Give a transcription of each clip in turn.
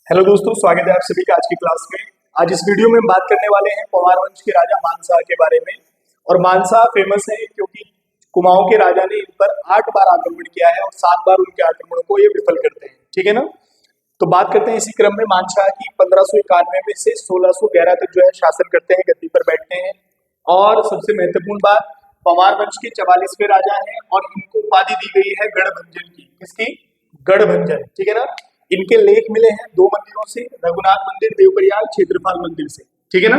Hello दोस्तों, स्वागत है आप सभी का आज की क्लास में। आज इस वीडियो में हम बात करने वाले हैं पवार वंश के राजा मानसा के बारे में। और मानसा फेमस है क्योंकि कुमाऊं के राजा ने इन पर 8 बार आक्रमण किया है और 7 बार उनके आक्रमणों को ये विफल करते हैं। ठीक है ना। तो बात करते हैं इसी क्रम में मानशाह की 1591 में से 1611 तक जो है शासन करते हैं, गद्दी पर बैठते हैं। और सबसे महत्वपूर्ण बात, पवार वंश के 44वें राजा हैं और इनको उपाधि दी गई है गढ़भंजन की। किसकी? गढ़भंजन। ठीक है ना। इनके लेख मिले हैं 2 मंदिरों से, रघुनाथ मंदिर, देवप्रयाग, क्षेत्रपाल मंदिर से। ठीक है ना।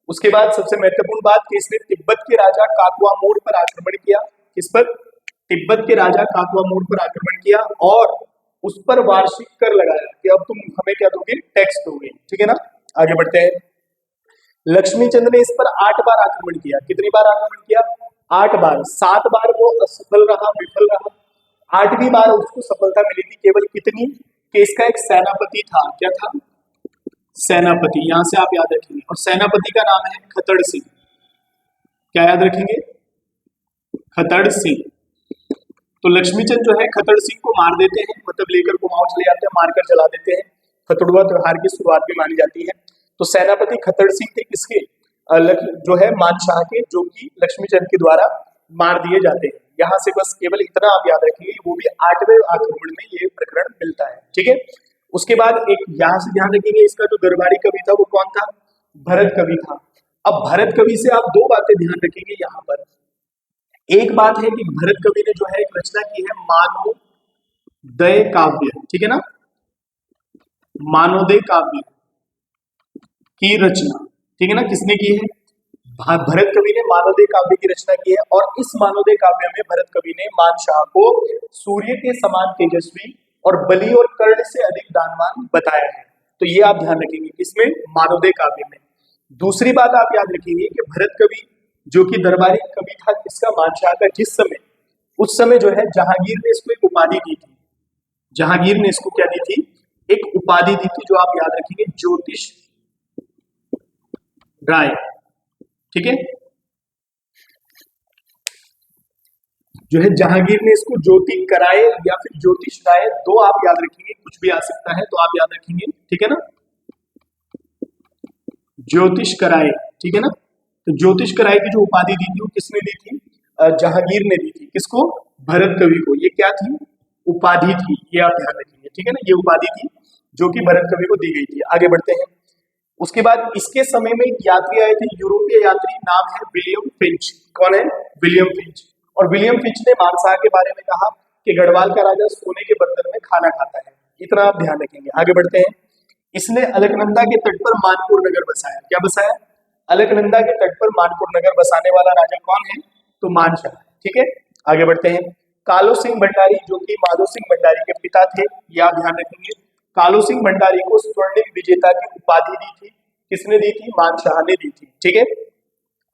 उसके बाद सबसे महत्वपूर्ण बात कि इसने तिब्बत के राजा काकवा मोड़ पर आक्रमण किया। किस पर? तिब्बत के राजा काकवा मोड़ पर आक्रमण किया और उस पर वार्षिक कर लगाया कि अब तुम हमें क्या दोगे? टैक्स दोगे। ठीक है ना। आगे बढ़ते हैं। लक्ष्मीचंद ने इस पर 8 बार आक्रमण किया। कितनी बार आक्रमण किया? 8 बार। 7 बार वो असफल रहा, विफल रहा। 8वीं बार उसको सफलता मिली थी। केवल कितनी? कि इसका एक सेनापति था। क्या था? सेनापति। यहां से आप याद रखेंगे। और सेनापति का नाम है खतड़ सिंह। क्या याद रखेंगे? खतड़ सिंह। तो लक्ष्मीचंद जो है खतड़ सिंह को मार देते हैं, मतलब लेकर कुमाऊं चले जाते हैं, मारकर जला देते हैं। खतड़ुआ त्योहार की शुरुआत भी मानी जाती है। तो सेनापति खतड़ सिंह थे किसके? जो है मानशाह के, जो कि लक्ष्मीचंद के द्वारा मार दिए जाते हैं। यहाँ से बस केवल इतना आप याद रखिए, वो भी 8वें आक्रमण में ये प्रकरण मिलता है। ठीक है। उसके बाद एक यहाँ से ध्यान रखेंगे, इसका जो दरबारी कवि था वो कौन था? भरत कवि था। अब भरत कवि से आप 2 बातें ध्यान रखेंगे यहाँ पर। एक बात है कि भरत कवि ने जो है एक रचना की है मानवोदय काव्य। ठीक है ना। मानवोदय काव्य की रचना। ठीक है ना। किसने की है? भरत कवि ने मानवोदय काव्य की रचना की है। और इस मानवोदय काव्य में भरत कवि ने मानशाह को सूर्य के समान तेजस्वी और बलि और कर्ण से अधिक दानवान बताया है। तो ये आप ध्यान रखेंगे किसमें? मानवोदय काव्य में। दूसरी बात आप याद रखेंगे कि भरत कवि जो कि दरबारी कवि था किसका? मानशाह का। जिस समय, उस समय जो है जहांगीर ने इसको एक उपाधि दी थी। जहांगीर ने इसको क्या दी थी? एक उपाधि दी थी, जो आप याद रखेंगे ज्योतिष राय। ठीक है। जो है जहांगीर ने इसको ज्योति कराए या फिर ज्योतिष राय, 2 आप याद रखेंगे, कुछ भी आ सकता है तो आप याद रखेंगे। ठीक है ना। ज्योतिष कराए। ठीक है ना। तो ज्योतिष कराए की जो उपाधि दी थी वो किसने दी थी? जहांगीर ने दी थी। किसको? भरत कवि को। ये क्या थी? उपाधि थी। ये आप ध्यान रखेंगे। ठीक है ना। ये उपाधि थी जो कि भरत कवि को दी गई थी। आगे बढ़ते हैं। उसके बाद इसके समय में एक यात्री आए थे, यूरोपीय यात्री, नाम है विलियम फिंच। कौन है? William Finch. और विलियम फिंच ने मानसाह के बारे में कहा कि गढ़वाल का राजा सोने के बर्तन में खाना खाता है। इतना आप ध्यान रखेंगे। आगे बढ़ते हैं। इसने अलकनंदा के तट पर मानपुर नगर बसाया। क्या बसाया? अलकनंदा के तट पर मानपुर नगर बसाने वाला राजा कौन है? तो मानशाह। ठीक है। आगे बढ़ते हैं। कालो सिंह भंडारी, जो कि माधो सिंह भंडारी के पिता थे, ये आप ध्यान रखेंगे। कालो सिंह भंडारी को स्वर्णिम विजेता की उपाधि दी थी। किसने दी थी? मानशाह ने दी थी। ठीक है।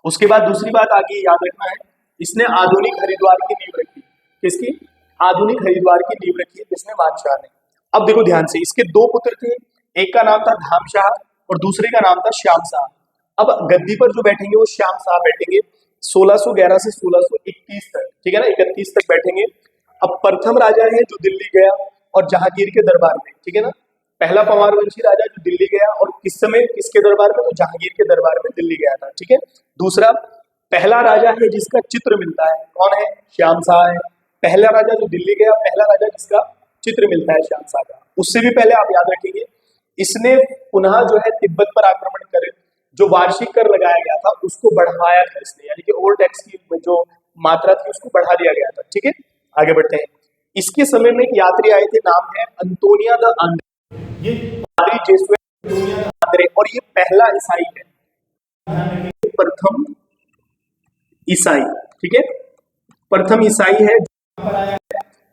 उसके बाद दूसरी बात आगे याद रखना है, इसने आधुनिक हरिद्वार की नींव रखी। किसकी? आधुनिक हरिद्वार की नींव रखी है किसने? मानशाह ने। अब देखो ध्यान से, इसके 2 पुत्र थे, एक का नाम था धामशाह और दूसरे का नाम था श्याम शाह। अब गद्दी पर जो बैठेंगे वो श्याम शाह बैठेंगे 1611 से 1631 तक। ठीक है ना। 31 तक बैठेंगे। अब प्रथम राजा है जो दिल्ली गया और जहांगीर के दरबार में। ठीक है ना। पहला पवार वंशी राजा जो दिल्ली गया और किस समय किसके दरबार में? तो जहांगीर के दरबार में दिल्ली गया था। ठीक है। दूसरा, पहला राजा है जिसका चित्र मिलता है, कौन है? श्याम शाह है। पहला राजा जो दिल्ली गया, पहला राजा जिसका चित्र मिलता है श्याम शाह का। उससे भी पहले आप याद रखेंगे, इसने पुनः जो है तिब्बत पर आक्रमण कर जो वार्षिक कर लगाया गया था उसको बढ़ाया था इसने, यानी कि ओल्ड टैक्स की जो मात्रा थी उसको बढ़ा दिया गया था। ठीक है। आगे बढ़ते हैं। इसके समय में एक यात्री आए थे, नाम है अंतोनिया द आंद्रे। ये पादरी जेसुएट अंतोनिया द आंद्रे, और ये पहला ईसाई है, प्रथम ईसाई। ठीक है। प्रथम ईसाई है,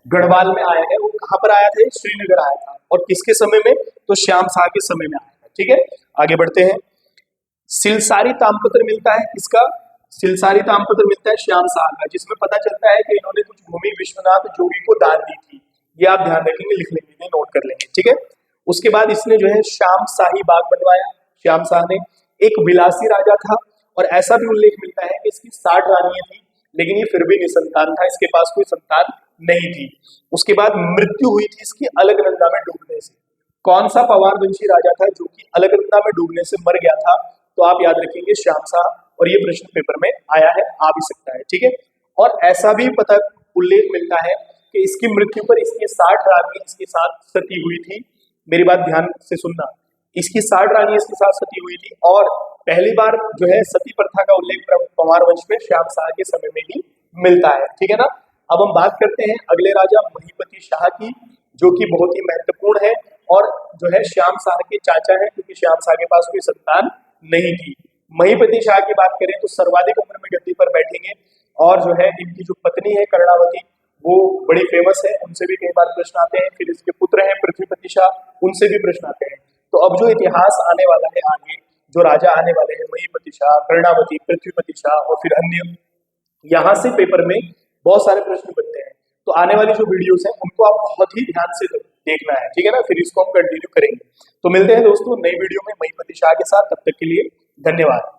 गढ़वाल में आया है। वो कहां पर आया था? श्रीनगर आया था। और किसके समय में? तो श्याम शाह के समय में आया था। ठीक है। आगे बढ़ते हैं। सिलसारी ताम्रपत्र मिलता है किसका? सिलसारी ताम्रपत्र मिलता है श्याम शाह का, जिसमें पता चलता है कि इन्होंने कुछ भूमि विश्वनाथ जोगी को दान दी थी। ये आप ध्यान रखेंगे, लिख लेंगे, नोट कर लेंगे। ठीक है। उसके बाद इसने जो है श्याम शाही बाग बनवाया। श्याम शाह ने एक विलासी राजा था और ऐसा भी उल्लेख मिलता है कि इसकी 60 रानियां थी, लेकिन ये फिर भी निसंतान था, इसके पास कोई संतान नहीं थी। उसके बाद मृत्यु हुई थी इसकी अलकनंदा में डूबने से। कौन सा पवार वंशी राजा था जो कि अलकनंदा में डूबने से मर गया था? तो आप याद रखेंगे श्याम शाह, और ये प्रश्न पेपर में आया है, आ भी सकता है, ठीक है। और ऐसा भी पता उल्लेख मिलता है कि इसकी मृत्यु पर इसकी 60 रानी इसके साथ सती हुई थी। मेरी बात ध्यान से सुनना, इसकी 60 रानी इसके साथ सती हुई थी, और पहली बार जो है सती प्रथा का उल्लेख पंवार वंश में श्याम शाह के समय में ही मिलता है, ठीक है ना। अब हम बात करते हैं अगले राजा महीपति शाह की, जो कि बहुत ही महत्वपूर्ण है और जो है श्याम शाह के चाचा है, क्योंकि श्याम शाह के पास कोई संतान नहीं थी। महीपति शाह की बात करें तो सर्वाधिक उम्र में गद्दी पर बैठेंगे, और जो है इनकी जो पत्नी है कर्णावती वो बड़ी फेमस है, उनसे भी कई बार प्रश्न आते हैं। फिर इसके पुत्र हैं पृथ्वीपति शाह, उनसे भी प्रश्न आते हैं। तो अब जो इतिहास आने वाला है आगे, जो राजा आने वाले हैं महीपति शाह, कर्णावती, पृथ्वीपति शाह और फिर अन्य, यहाँ से पेपर में बहुत सारे प्रश्न बनते हैं। तो आने वाली जो वीडियोस हैं उनको आप बहुत ही ध्यान से देखना है, ठीक है ना। फिर इसको हम कंटिन्यू करेंगे। तो मिलते हैं दोस्तों नई वीडियो में महीपति शाह के साथ, तब तक के लिए धन्यवाद।